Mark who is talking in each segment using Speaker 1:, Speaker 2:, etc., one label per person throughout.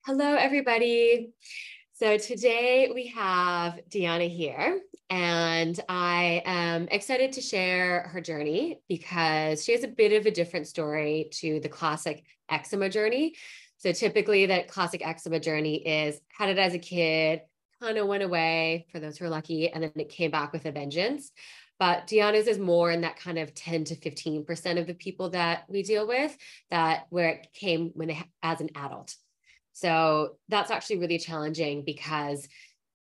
Speaker 1: Hello, everybody. So today we have Deiarna here, and I am excited to share her journey because she has a bit of a different story to the classic eczema journey. So typically that classic eczema journey is had it as a kid, kind of went away for those who are lucky, and then it came back with a vengeance. But Deiarna's is more in that kind of 10 to 15% of the people that we deal with, that where it came as an adult. So that's actually really challenging because,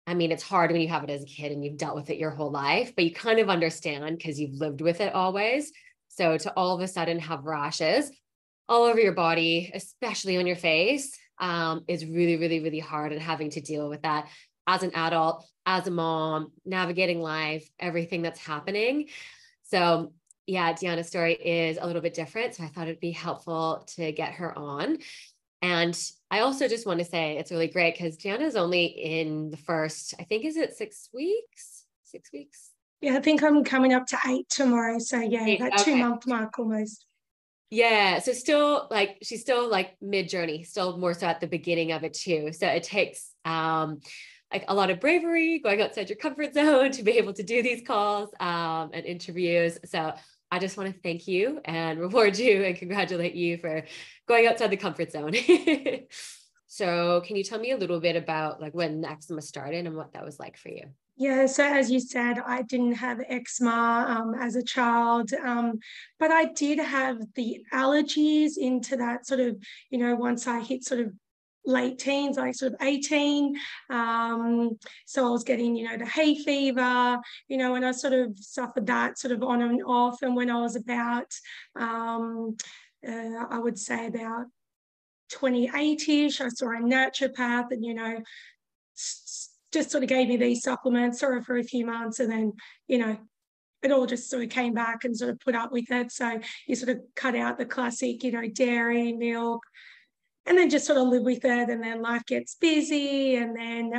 Speaker 1: I mean, it's hard when you have it as a kid and you've dealt with it your whole life, but you kind of understand because you've lived with it always. So to all of a sudden have rashes all over your body, especially on your face, is really, really, really hard, and having to deal with that as an adult, as a mom, navigating life, everything that's happening. So yeah, Deiarna's story is a little bit different. So I thought it'd be helpful to get her on. And I also just want to say it's really great because Deiarna is only in the first, I think, is it 6 weeks? 6 weeks?
Speaker 2: Yeah, I think I'm coming up to 8 tomorrow. So yeah, that
Speaker 1: Okay.
Speaker 2: 2-month mark almost.
Speaker 1: Yeah. So she's still like mid-journey, still more so at the beginning of it too. So it takes like a lot of bravery, going outside your comfort zone to be able to do these calls and interviews. So I just want to thank you and reward you and congratulate you for going outside the comfort zone. So can you tell me a little bit about like when eczema started and what that was like for you?
Speaker 2: Yeah, so as you said, I didn't have eczema as a child, but I did have the allergies into that sort of, once I hit sort of late teens, like sort of 18. So I was getting, the hay fever, and I sort of suffered that sort of on and off. And when I was about, I would say about 28-ish, I saw a naturopath and, just sort of gave me these supplements sort of for a few months, and then, it all just sort of came back and sort of put up with it. So you sort of cut out the classic, dairy, milk, and then just sort of live with it. And then life gets busy. And then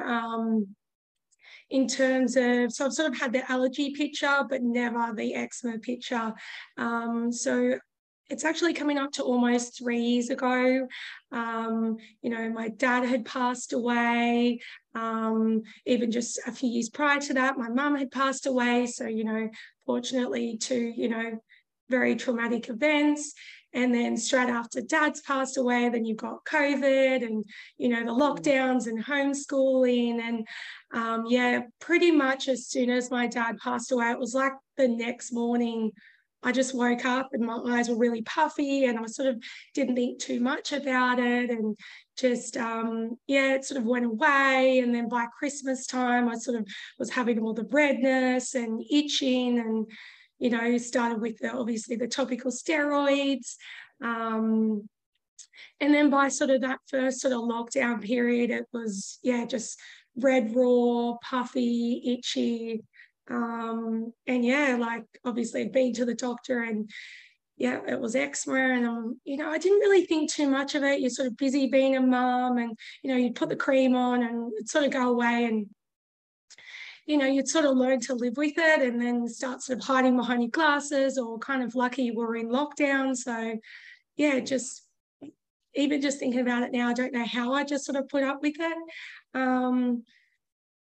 Speaker 2: in terms of, so I've sort of had the allergy picture, but never the eczema picture. So it's actually coming up to almost 3 years ago. My dad had passed away. Even just a few years prior to that, my mum had passed away. So, fortunately two, very traumatic events. And then straight after dad's passed away, then you've got COVID and, the lockdowns and homeschooling. And pretty much as soon as my dad passed away, it was like the next morning I just woke up and my eyes were really puffy, and I sort of didn't think too much about it, and just, it sort of went away. And then by Christmas time, I sort of was having all the redness and itching, and, started with obviously the topical steroids. And then by sort of that first sort of lockdown period, it was, just red, raw, puffy, itchy. Like obviously I'd been to the doctor, and it was eczema. And I didn't really think too much of it. You're sort of busy being a mum, and you'd put the cream on and it'd sort of go away, and you'd sort of learn to live with it, and then start sort of hiding behind your glasses, or kind of lucky you were in lockdown. So just even just thinking about it now, I don't know how I just sort of put up with it.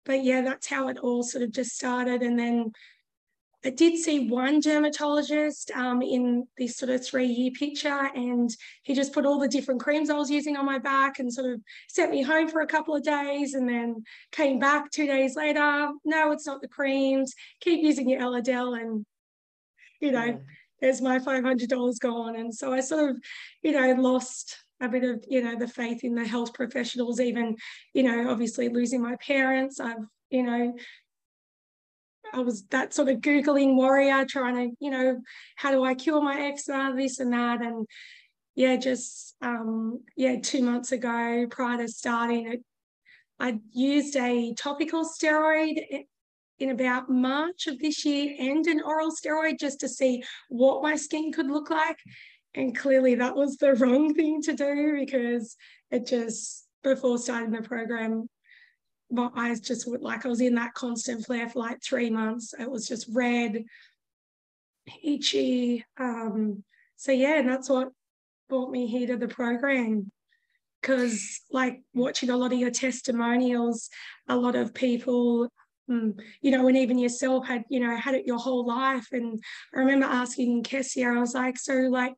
Speaker 2: But that's how it all sort of just started. And then I did see one dermatologist in this sort of 3-year picture, and he just put all the different creams I was using on my back and sort of sent me home for a couple of days, and then came back 2 days later. No, it's not the creams. Keep using your Elidel, and, there's my $500 gone. And so I sort of, lost a bit of, the faith in the health professionals, even, obviously losing my parents. I was that sort of Googling warrior trying to, how do I cure my eczema, this and that. And 2 months ago, prior to starting it, I used a topical steroid in about March of this year, and an oral steroid, just to see what my skin could look like. And clearly that was the wrong thing to do, because it just, before starting the program, my eyes just would, like, I was in that constant flare for like 3 months. It was just red, itchy. And that's what brought me here to the program. because like watching a lot of your testimonials, a lot of people, you know, and even yourself had, you know, had it your whole life. And I remember asking Kessia, I was like, so like,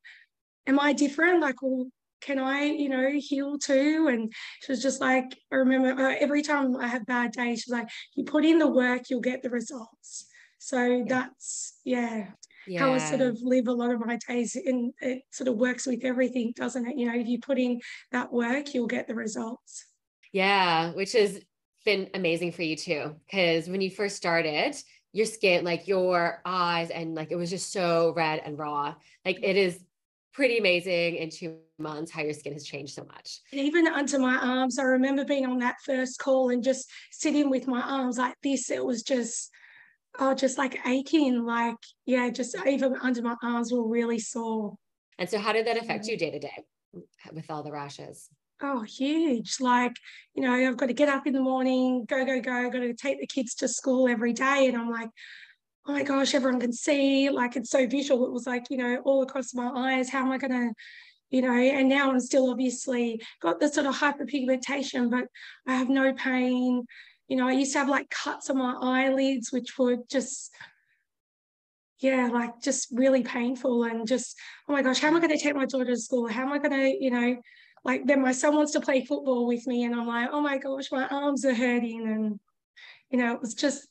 Speaker 2: am I different? Like, well, can I, you know, heal too? And she was just like, I remember every time I have bad days, she's like, you put in the work, you'll get the results. So that's, how I sort
Speaker 1: Yeah.
Speaker 2: of live a lot of my days. And it sort of works with everything, doesn't it? You know, if you put in that work, you'll get the results.
Speaker 1: Yeah, which has been amazing for you too. Because when you first started, your skin, like your eyes, and like it was just so red and raw. Like it is pretty amazing in 2 months how your skin has changed so much.
Speaker 2: And even under my arms, I remember being on that first call and just sitting with my arms like this. It was just, oh, just like aching, like, yeah, just even under my arms were really sore.
Speaker 1: And so, how did that affect you day to day with all the rashes?
Speaker 2: Oh, huge. Like, you know, I've got to get up in the morning, go, go, go. I've got to take the kids to school every day. And I'm like, oh my gosh, everyone can see. Like, it's so visual. It was like, you know, all across my eyes. How am I going to, you know, and now I'm still obviously got the sort of hyperpigmentation, but I have no pain. You know, I used to have like cuts on my eyelids, which were just, yeah, like just really painful and just, oh my gosh, how am I going to take my daughter to school? How am I going to, you know, like then my son wants to play football with me and I'm like, oh my gosh, my arms are hurting. And, you know, it was just,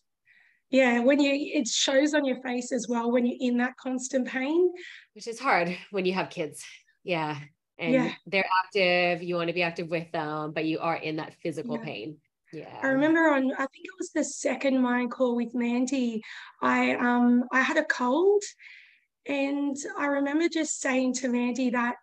Speaker 2: yeah, when you, it shows on your face as well when you're in that constant pain.
Speaker 1: Which is hard when you have kids. Yeah.
Speaker 2: Yeah,
Speaker 1: And they're active, you want to be active with them, but you are in that physical
Speaker 2: yeah.
Speaker 1: pain.
Speaker 2: I
Speaker 1: Yeah.
Speaker 2: remember on, I think it was the second mind call with Mandy, I had a cold and I remember just saying to Mandy that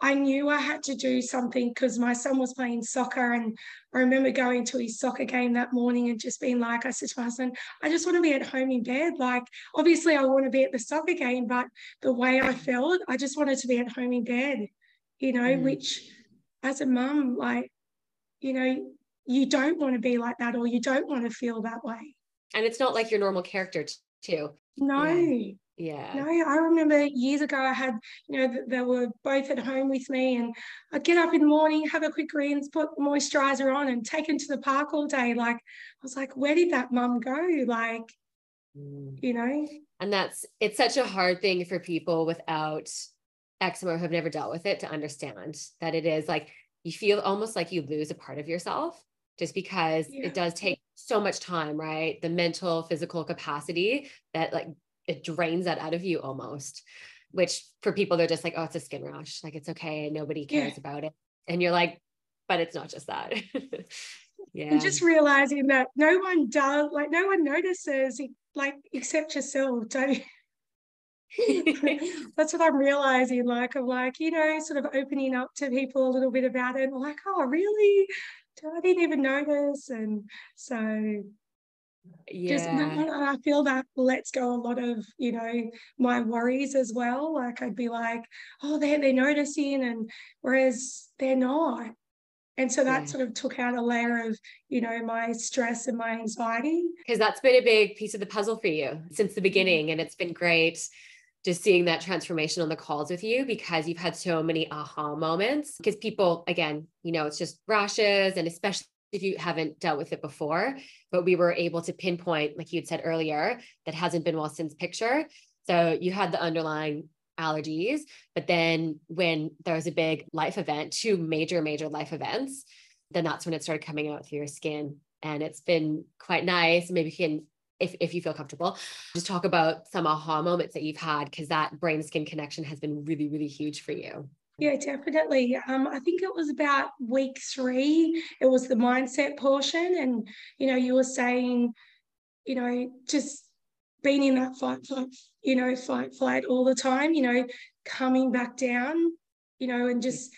Speaker 2: I knew I had to do something because my son was playing soccer and I remember going to his soccer game that morning and just being like, I said to my husband, I just want to be at home in bed. Like, obviously I want to be at the soccer game, but the way I felt, I just wanted to be at home in bed, you know,
Speaker 1: Mhm.
Speaker 2: which as a mum, like, you know, you don't want to be like that or you don't want to feel that way.
Speaker 1: And it's not like your normal character too. Yeah.
Speaker 2: No,
Speaker 1: Yeah.
Speaker 2: no, I remember years ago I had, you know, they were both at home with me and I'd get up in the morning, have a quick rinse, put moisturiser on and take him to the park all day. Like, I was like, where did that mum go? Like,
Speaker 1: Mm.
Speaker 2: you know?
Speaker 1: And it's such a hard thing for people without eczema who have never dealt with it to understand that it is like you feel almost like you lose a part of yourself just because it
Speaker 2: Yeah,
Speaker 1: does take so much time, right? The mental, physical capacity that like it drains that out of you almost, which for people, they're just like, oh, it's a skin rash. Like it's okay. Nobody
Speaker 2: yeah.
Speaker 1: cares about it. And you're like, but it's not just that.
Speaker 2: And
Speaker 1: Yeah.
Speaker 2: just realizing that no one does, like, no one notices, like, except yourself. Don't That's what I'm realizing. Like, I'm like, you know, sort of opening up to people a little bit about it. And I'm like, oh, really? I didn't even notice. And so just,
Speaker 1: Yeah.
Speaker 2: I feel that lets go a lot of, you know, my worries as well. Like, I'd be like, oh, they're noticing. And whereas they're not. And so that
Speaker 1: Yeah.
Speaker 2: sort of took out a layer of, you know, my stress and my anxiety.
Speaker 1: Because that's been a big piece of the puzzle for you since the beginning. And it's been great just seeing that transformation on the calls with you because you've had so many aha moments. Because people, again, you know, it's just rashes, and especially if you haven't dealt with it before, but we were able to pinpoint, like you'd said earlier, that hasn't been well since picture. So you had the underlying allergies, but then when there was a big life event, two major life events, then that's when it started coming out through your skin. And it's been quite nice. Maybe you can, if you feel comfortable, just talk about some aha moments that you've had, because that brain skin connection has been really, really huge for you.
Speaker 2: Yeah, definitely. I think it was about week 3. It was the mindset portion. And, you know, you were saying, you know, just being in that fight, flight all the time, you know, coming back down, you know, and just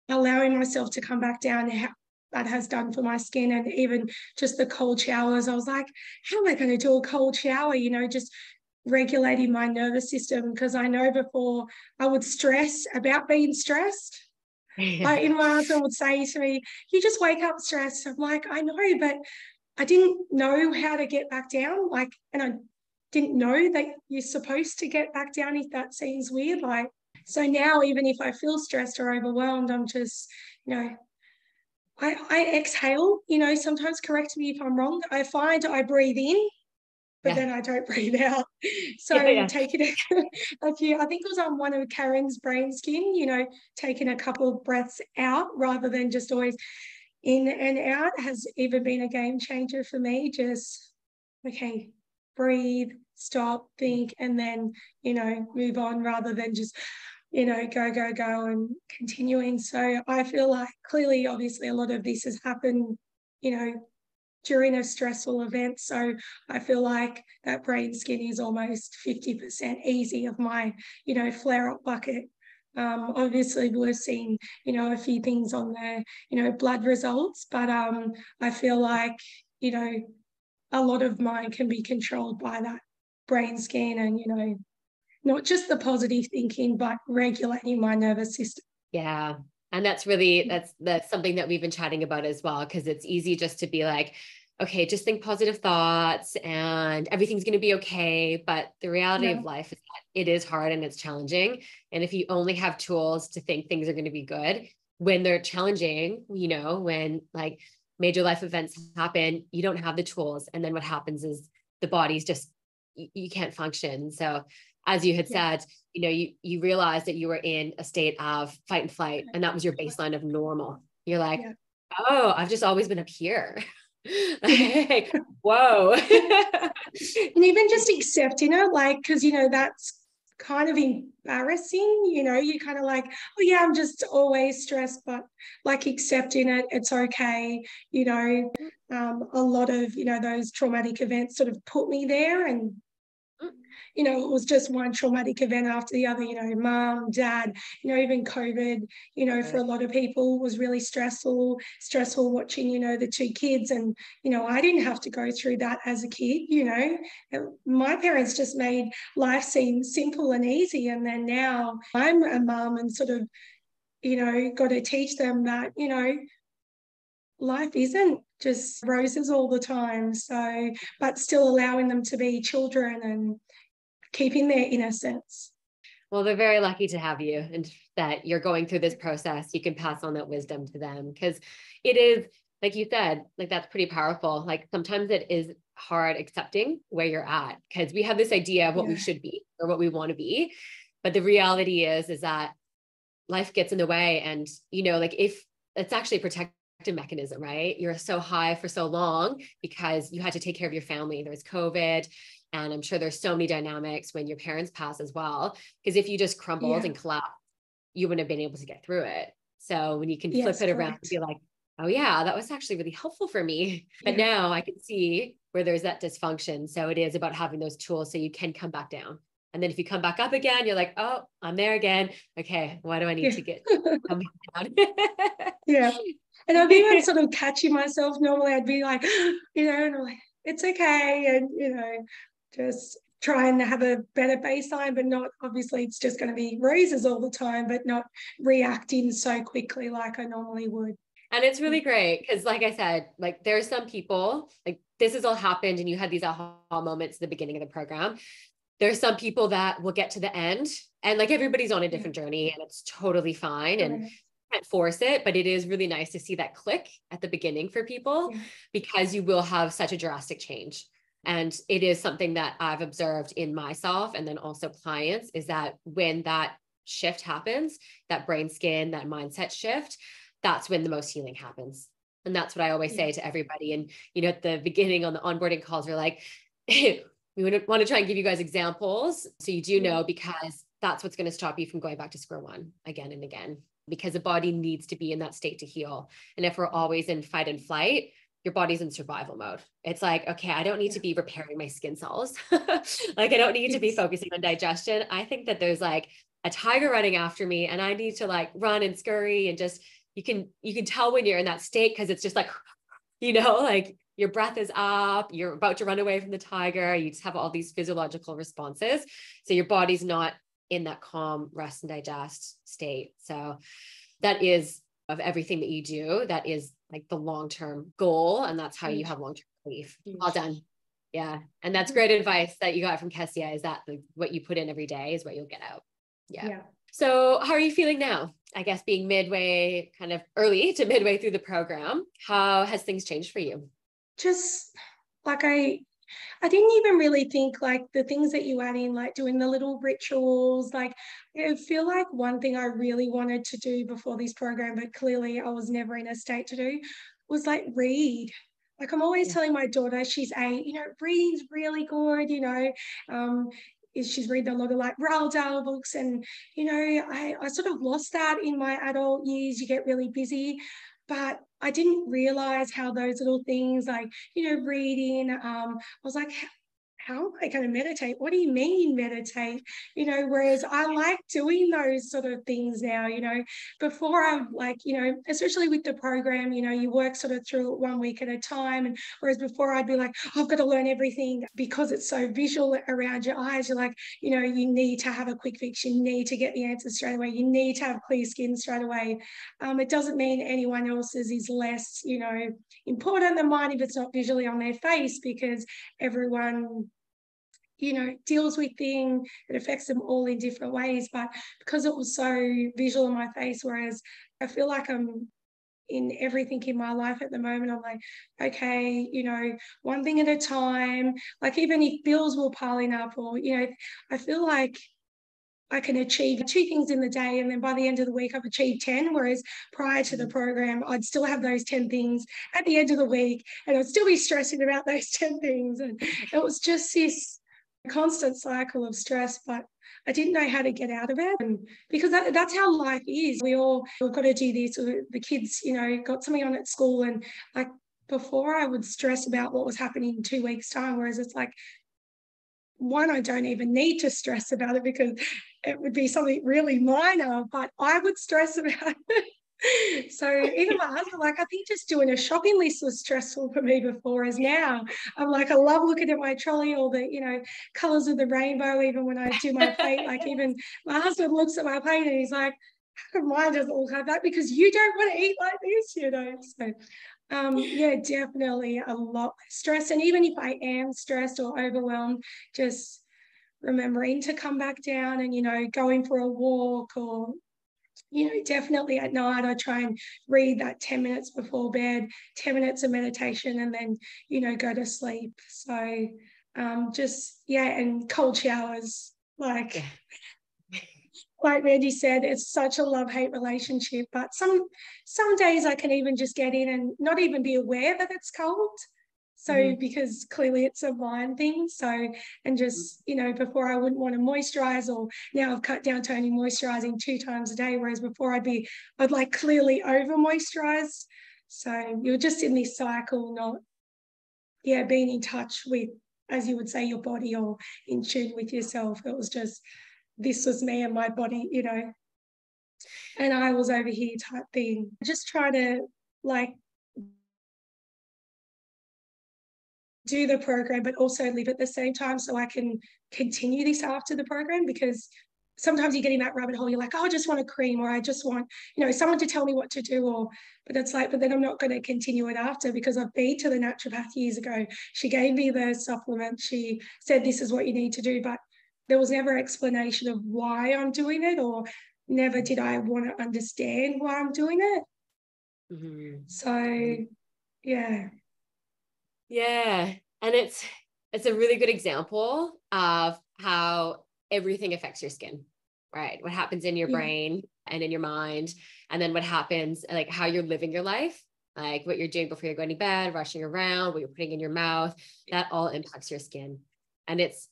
Speaker 2: allowing myself to come back down, how that has done for my skin. And even just the cold showers, I was like, how am I going to do a cold shower? You know, just regulating my nervous system, because I know before I would stress about being stressed. Like, and my husband would say to me, you just wake up stressed. I'm like, I know, but I didn't know how to get back down. Like, and I didn't know that you're supposed to get back down, if that seems weird. Like, So now, even if I feel stressed or overwhelmed, I'm just, you know, I exhale, you know, sometimes correct me if I'm wrong. I find I breathe in, but
Speaker 1: Yeah.
Speaker 2: then I don't breathe out.
Speaker 1: Yeah.
Speaker 2: So
Speaker 1: Yeah.
Speaker 2: taking a few, I think it was on one of Karen's brain skin, you know, taking a couple of breaths out rather than just always in and out has even been a game changer for me. Just, okay, breathe, stop, think, and then, you know, move on rather than just, you know, go and continuing. So I feel like clearly, obviously, a lot of this has happened, you know, during a stressful event. So I feel like that brain skin is almost 50% easy of my, you know, flare up bucket. Obviously, we're seeing, you know, a few things on the, you know, blood results, but I feel like, you know, a lot of mine can be controlled by that brain scan and, you know, not just the positive thinking, but regulating my nervous system.
Speaker 1: Yeah. And that's something that we've been chatting about as well, because it's easy just to be like, okay, just think positive thoughts and everything's going to be okay. But the reality
Speaker 2: Yeah.
Speaker 1: of life is that it is hard and it's challenging. And if you only have tools to think things are going to be good when they're challenging, you know, when like major life events happen, you don't have the tools. And then what happens is the body's just, you can't function. So as you had
Speaker 2: Yeah.
Speaker 1: said, you know, you realized that you were in a state of fight and flight, and that was your baseline of normal. You're like,
Speaker 2: Yeah.
Speaker 1: oh, I've just always been up here.
Speaker 2: Yeah.
Speaker 1: Like, whoa.
Speaker 2: And even just accepting it, like, because, you know, that's kind of embarrassing, you know, you kind of like, oh, yeah, I'm just always stressed, but like accepting it, it's okay, you know. A lot of, you know, those traumatic events sort of put me there and you know, it was just one traumatic event after the other, you know, mom, dad, you know, even COVID, you know, for a lot of people was really stressful watching, you know, the two kids. And, you know, I didn't have to go through that as a kid, you know. My parents just made life seem simple and easy. And then now I'm a mum and sort of, you know, got to teach them that, you know, life isn't just roses all the time. So, but still allowing them to be children and keeping their innocence.
Speaker 1: Well, they're very lucky to have you and that you're going through this process. You can pass on that wisdom to them because it is, like you said, like that's pretty powerful. Like sometimes it is hard accepting where you're at because we have this idea of what we should be or what we want to be. But the reality is that life gets in the way. And, you know, like if it's actually a protective mechanism, right? You're so high for so long because you had to take care of your family. There was COVID. And I'm sure there's so many dynamics when your parents pass as well. Because if you just crumbled and collapsed, you wouldn't have been able to get through it. So when you can flip it around and be like, oh yeah, that was actually really helpful for me. But now I can see where there's that dysfunction. So it is about having those tools so you can come back down. And then if you come back up again, you're like, oh, I'm there again. Okay, why do I need to get come back down?
Speaker 2: Yeah. And I've even sort of catching myself. Normally I'd be like, you know, and I'm like, it's okay. And, you know, just try and have a better baseline, but not obviously it's just going to be roses all the time, but not reacting so quickly like I normally would.
Speaker 1: And it's really great because, like I said, like there's some people, like this has all happened and you had these aha moments at the beginning of the program. There's some people that will get to the end and like everybody's on a different journey and it's totally fine and can't force it, but it is really nice to see that click at the beginning for people because you will have such a drastic change. And it is something that I've observed in myself and then also clients is that when that shift happens, that brain skin, that mindset shift, that's when the most healing happens. And that's what I always say to everybody. And, you know, at the beginning on the onboarding calls, we're like, we want to try and give you guys examples. So you do know, because that's what's going to stop you from going back to square one again and again, because the body needs to be in that state to heal. And if we're always in fight and flight, your body's in survival mode. It's like, okay, I don't need to be repairing my skin cells. Like I don't need to be focusing on digestion. I think that there's like a tiger running after me and I need to like run and scurry and just, you can tell when you're in that state because it's just like, you know, like your breath is up, you're about to run away from the tiger. You just have all these physiological responses. So your body's not in that calm, rest and digest state. So that is of everything that you do, that is like the long-term goal. And that's how you have long-term relief. Well done. Yeah. And that's great advice that you got from Kessia is that what you put in every day is what you'll get out. Yeah. So how are you feeling now? I guess being midway, kind of early to midway through the program, how has things changed for you?
Speaker 2: Just like I didn't even really think like the things that you add in, like doing the little rituals. Like, I feel like one thing I really wanted to do before this program, but clearly I was never in a state to do, was like read. Like, I'm always
Speaker 1: Yeah.
Speaker 2: telling my daughter, she's 8, reading's really good, um, she's reading a lot of like Roald Dahl books. And, I sort of lost that in my adult years. You get really busy. But I didn't realize how those little things like, reading, I was like, how am I going to meditate? What do you mean meditate? Whereas I like doing those sort of things now, before I'm like, especially with the program, you work sort of through it 1 week at a time. And whereas before I'd be like, oh, I've got to learn everything because it's so visual around your eyes. You're like, you need to have a quick fix. You need to get the answers straight away. You need to have clear skin straight away. It doesn't mean anyone else's is less, important than mine if it's not visually on their face, because everyone deals with things. It affects them all in different ways. But because it was so visual in my face, whereas I feel like I'm in everything in my life at the moment, I'm like, okay, one thing at a time. Like, even if bills were piling up, or, I feel like I can achieve 2 things in the day, and then by the end of the week I've achieved 10, whereas prior to the program I'd still have those 10 things at the end of the week, and I'd still be stressing about those 10 things. And it was just this constant cycle of stress, but I didn't know how to get out of it. And because that's how life is. We've got to do this, or the kids, got something on at school, and like before I would stress about what was happening in 2 weeks' time, whereas it's like, one, I don't even need to stress about it because it would be something really minor, but I would stress about it. So even my husband, like, I think just doing a shopping list was stressful for me before, as now I'm like, I love looking at my trolley, all the, colours of the rainbow, even when I do my plate. Like, even my husband looks at my plate and he's like, how come mine doesn't look like that? Because you don't want to eat like this. So yeah, definitely a lot less stress. And even if I am stressed or overwhelmed, just remembering to come back down and, going for a walk, or, definitely at night, I try and read that 10 minutes before bed, 10 minutes of meditation, and then, go to sleep. So just, yeah, and cold showers, like Randy said, it's such a love-hate relationship. But some days I can even just get in and not even be aware that it's cold. So because clearly it's a mind thing. So, and just, before I wouldn't want to moisturize, or now I've cut down to only moisturizing 2 times a day, whereas before I'd like clearly over moisturized. So you're just in this cycle, not, being in touch with, as you would say, your body, or in tune with yourself. It was just, this was me and my body, and I was over here type thing. Just try to like do the program, but also live at the same time, so I can continue this after the program. Because sometimes you get in that rabbit hole, you're like, oh, I just want a cream, or I just want, someone to tell me what to do, but it's like, but then I'm not going to continue it after, because I've been to the naturopath years ago. She gave me the supplement. She said, this is what you need to do, but there was never explanation of why I'm doing it, or never did I want to understand why I'm doing it. So, yeah.
Speaker 1: Yeah. And it's a really good example of how everything affects your skin, right? What happens in your brain and in your mind, and then what happens, like how you're living your life, like what you're doing before you're going to bed, rushing around, what you're putting in your mouth, that all impacts your skin. And it's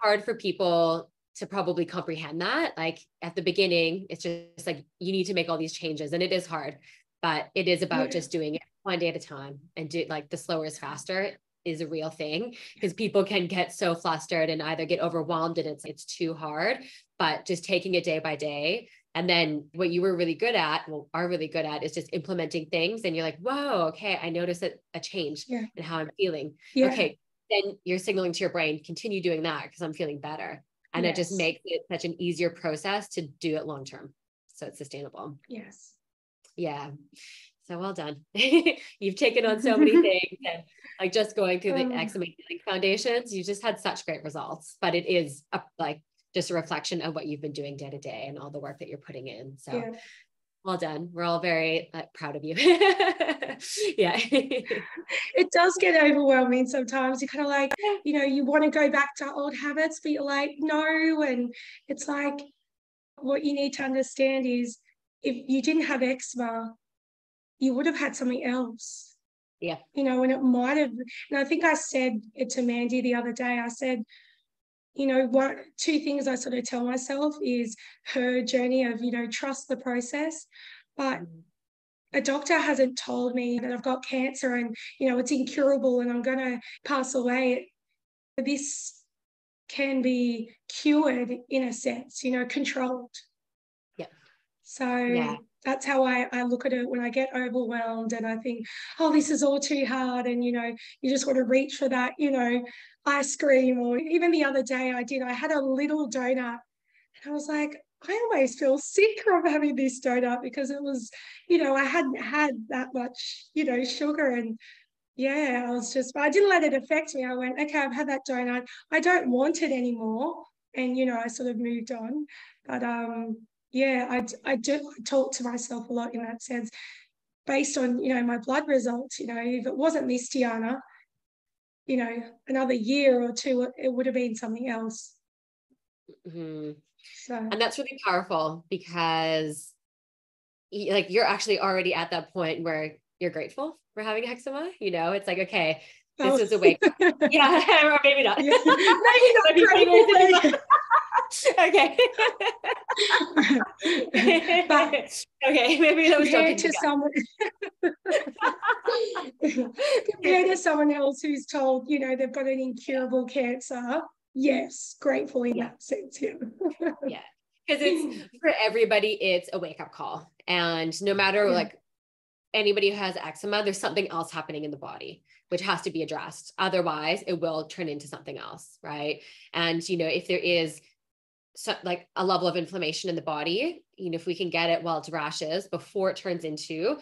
Speaker 1: hard for people to probably comprehend that. Like at the beginning, it's just like, you need to make all these changes, and it is hard, but it is about just doing it one day at a time, and do, like, the slower is faster is a real thing, because people can get so flustered and either get overwhelmed and it's too hard. But just taking it day by day, and then what you were really good at, are really good at, is just implementing things, and you're like, whoa, okay, I noticed a change in how I'm feeling. Okay, then you're signaling to your brain, continue doing that because I'm feeling better. And it just makes it such an easier process to do it long term, so it's sustainable.
Speaker 2: Yes.
Speaker 1: Yeah. So well done. You've taken on so many things, and like just going through the Eczema Healing Foundations, you just had such great results. But it is like just a reflection of what you've been doing day to day and all the work that you're putting in. So
Speaker 2: Yeah.
Speaker 1: well done. We're all very proud of you. Yeah.
Speaker 2: It does get overwhelming sometimes. You're kind of like, you know, you want to go back to old habits, but you're like, no. And it's like, what you need to understand is if you didn't have eczema, you would have had something else.
Speaker 1: Yeah.
Speaker 2: You know, and it might have, and I think I said it to Mandy the other day, I said, you know, two things I sort of tell myself is her journey of, you know, trust the process. But a doctor hasn't told me that I've got cancer and, you know, it's incurable and I'm going to pass away. This can be cured in a sense, you know, controlled.
Speaker 1: Yeah.
Speaker 2: So that's how I look at it when I get overwhelmed and I think, oh, this is all too hard. And, you know, you just want to reach for that, you know, ice cream. Or even the other day I had a little donut and I was like, I always feel sick from having this donut because it was, you know, I hadn't had that much, you know, sugar. And yeah, I didn't let it affect me. I went, okay, I've had that donut. I don't want it anymore. And, you know, I sort of moved on. But yeah, I talk to myself a lot in that sense based on, you know, my blood results. You know, if it wasn't this Deiarna, you know, another year or two, it would have been something else.
Speaker 1: Mm-hmm.
Speaker 2: So,
Speaker 1: and that's really powerful because like you're actually already at that point where you're grateful for having eczema. You know, it's like, okay, this was a wake up. Yeah, or maybe not.
Speaker 2: Yeah. Maybe not grateful.
Speaker 1: Okay.
Speaker 2: But
Speaker 1: okay, maybe that was
Speaker 2: compared to someone compared to someone else who's told, you know, they've got an incurable cancer, yes, grateful in that sense. Yeah.
Speaker 1: Yeah. Because it's for everybody, it's a wake-up call. And no matter like anybody who has eczema, there's something else happening in the body, which has to be addressed. Otherwise, it will turn into something else, right? And, you know, if there is like a level of inflammation in the body, you know, if we can get it while it's rashes before it turns into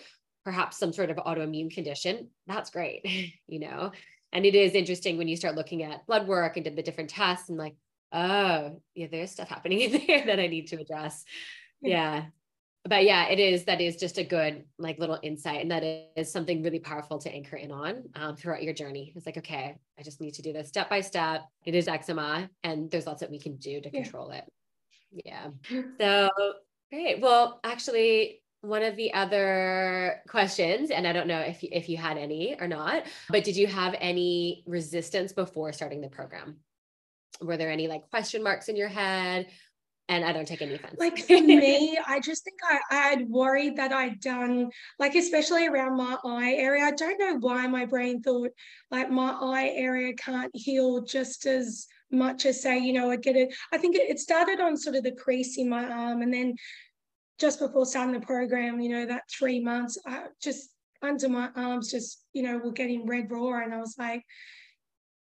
Speaker 1: perhaps some sort of autoimmune condition, that's great, you know? And it is interesting when you start looking at blood work and did the different tests and like, oh, yeah, there's stuff happening in there that I need to address. Yeah. But yeah, that is just a good like little insight. And that is something really powerful to anchor in on throughout your journey. It's like, okay, I just need to do this step by step. It is eczema and there's lots that we can do to control it. Yeah. So great. Well, actually, one of the other questions, and I don't know if you had any or not, but did you have any resistance before starting the program? Were there any like question marks in your head? And I don't take any offense.
Speaker 2: Like for me, I just think I'd worried that I'd done, like especially around my eye area. I don't know why my brain thought like my eye area can't heal just as much as say, you know, I'd get it. I think it started on sort of the crease in my arm and then just before starting the program, you know, that 3 months, just under my arms just, you know, were getting red raw. And I was like,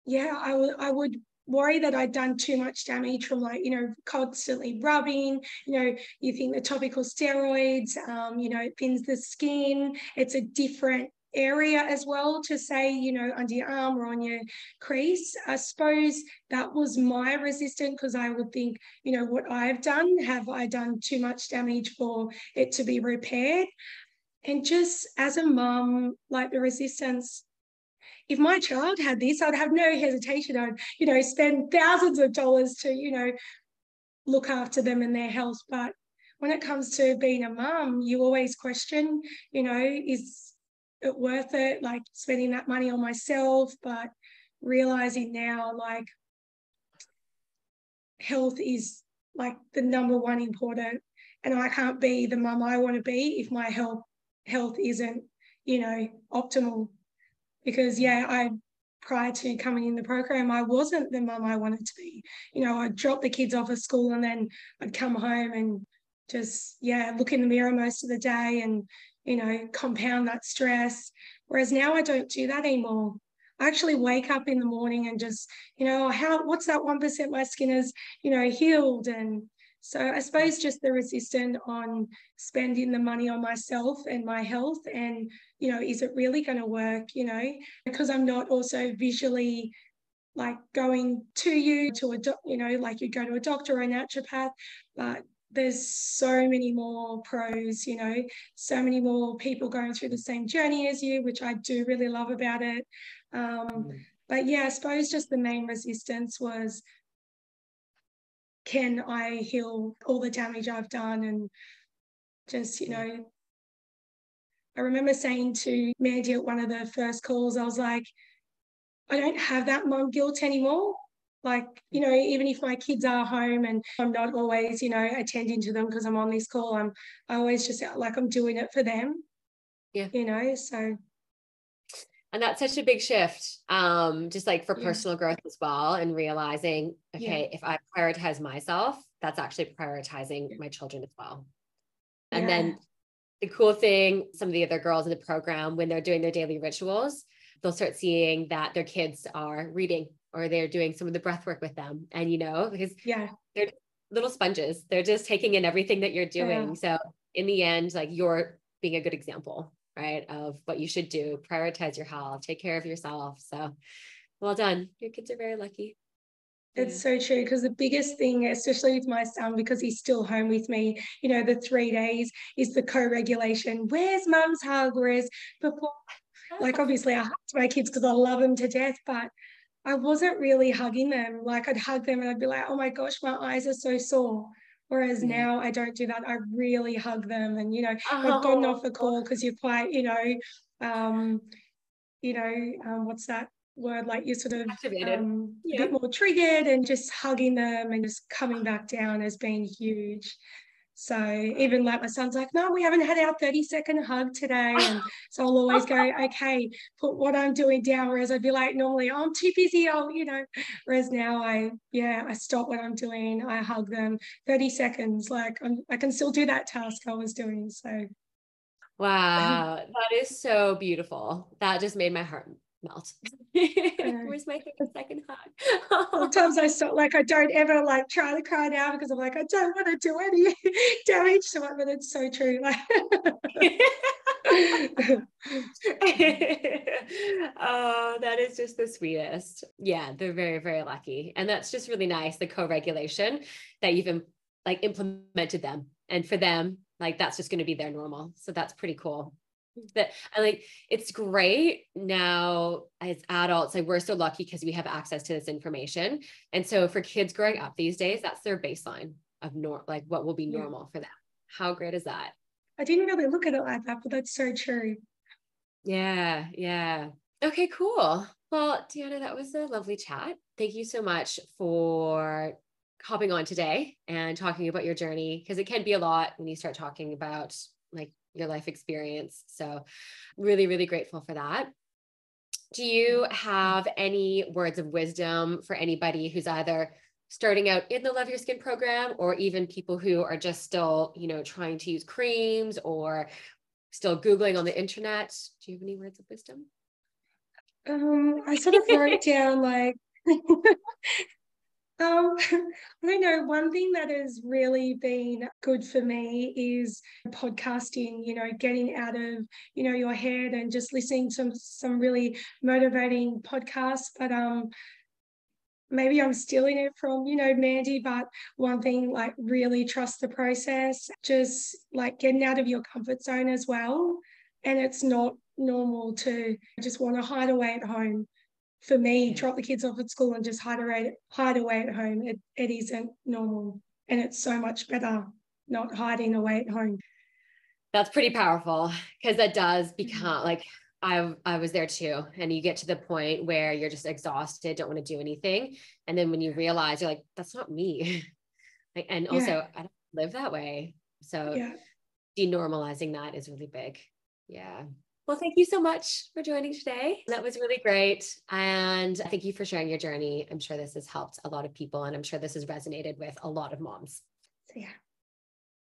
Speaker 2: yeah, I would worry that I'd done too much damage from like, you know, constantly rubbing, you know, you think the topical steroids, you know, it thins the skin. It's a different area as well to say, you know, under your arm or on your crease. I suppose that was my resistance because I would think, you know, what I've done, have I done too much damage for it to be repaired? And just as a mum, like the resistance, if my child had this, I'd have no hesitation. I'd, you know, spend thousands of dollars to, you know, look after them and their health. But when it comes to being a mum, you always question, you know, is it worth it? Like spending that money on myself, but realizing now, like, health is like the number one important. And I can't be the mum I want to be if my health isn't, you know, optimal. Because prior to coming in the program, I wasn't the mum I wanted to be. You know, I'd drop the kids off at school and then I'd come home and just, look in the mirror most of the day and, you know, compound that stress. Whereas now I don't do that anymore. I actually wake up in the morning and just, you know, what's that 1% my skin is, you know, healed. And so I suppose just the resistance on spending the money on myself and my health and, you know, is it really going to work, you know, because I'm not also visually like going to you to a you know, like you go to a doctor or a naturopath, but there's so many more pros, you know, so many more people going through the same journey as you, which I do really love about it. But yeah, I suppose just the main resistance was, can I heal all the damage I've done? And just, you know, I remember saying to Mandy at one of the first calls, I was like, I don't have that mum guilt anymore. Like, you know, even if my kids are home and I'm not always, you know, attending to them because I'm on this call, I always just like I'm doing it for them.
Speaker 1: Yeah.
Speaker 2: You know, so.
Speaker 1: And that's such a big shift, just like for
Speaker 2: Yeah.
Speaker 1: personal growth as well, and realizing, okay,
Speaker 2: Yeah.
Speaker 1: if I prioritize myself, that's actually prioritizing my children as well. And
Speaker 2: Yeah.
Speaker 1: then the cool thing, some of the other girls in the program, when they're doing their daily rituals, they'll start seeing that their kids are reading or they're doing some of the breath work with them. And, you know, because they're little sponges, they're just taking in everything that you're doing. So in the end, like, you're being a good example, right, of what you should do. Prioritize your health, take care of yourself. So well done. Your kids are very lucky.
Speaker 2: It's so true, because the biggest thing, especially with my son, because he's still home with me, you know, the 3 days is the co-regulation. Where's mum's hug? Whereas before, like, obviously I hugged my kids because I love them to death, but I wasn't really hugging them. Like, I'd hug them and I'd be like, oh my gosh, my eyes are so sore. Whereas now I don't do that. I really hug them. And, you know, I've gotten off the call because you're quite, what's that word? Like, you're sort of
Speaker 1: Activated.
Speaker 2: a bit more triggered, and just hugging them and just coming back down has been huge. So even like my son's like, no, we haven't had our 30-second hug today. And so I'll always go, okay, put what I'm doing down. Whereas I'd be like, normally, oh, I'm too busy. Whereas now I stop what I'm doing. I hug them 30 seconds. Like, I can still do that task I was doing. So.
Speaker 1: Wow. That is so beautiful. That just made my heart melt. Where's my 30-second hug?
Speaker 2: Sometimes I stop, like, I don't ever like try to cry now because I'm like, I don't want to do any damage to it, but it's so true. Like,
Speaker 1: oh, that is just the sweetest. Yeah, they're very, very lucky. And that's just really nice, the co-regulation, that you've like implemented them. And for them, like, that's just going to be their normal. So that's pretty cool. That, and like, it's great now as adults, like, we're so lucky because we have access to this information. And so for kids growing up these days, that's their baseline of like what will be normal for them. How great is that?
Speaker 2: I didn't really look at it like that, but that's so true.
Speaker 1: Yeah. Yeah. Okay, cool. Well, Deiarna, that was a lovely chat. Thank you so much for hopping on today and talking about your journey, because it can be a lot when you start talking about like your life experience. So really, really grateful for that. Do you have any words of wisdom for anybody who's either starting out in the Love Your Skin program, or even people who are just still, you know, trying to use creams or still Googling on the internet? Do you have any words of wisdom?
Speaker 2: I sort of wrote down like, I don't know. One thing that has really been good for me is podcasting, you know, getting out of, you know, your head and just listening to some really motivating podcasts. But maybe I'm stealing it from, you know, Mandy, but one thing, like, really trust the process, just like getting out of your comfort zone as well. And it's not normal to just want to hide away at home. For me, drop the kids off at school and just hide away at home. It isn't normal. And it's so much better not hiding away at home.
Speaker 1: That's pretty powerful, because that does become like, I was there too. And you get to the point where you're just exhausted, don't want to do anything. And then when you realize, you're like, that's not me. Like, and also I don't live that way. So denormalizing that is really big. Yeah. Well, thank you so much for joining today. That was really great. And thank you for sharing your journey. I'm sure this has helped a lot of people, and I'm sure this has resonated with a lot of moms.
Speaker 2: So, yeah.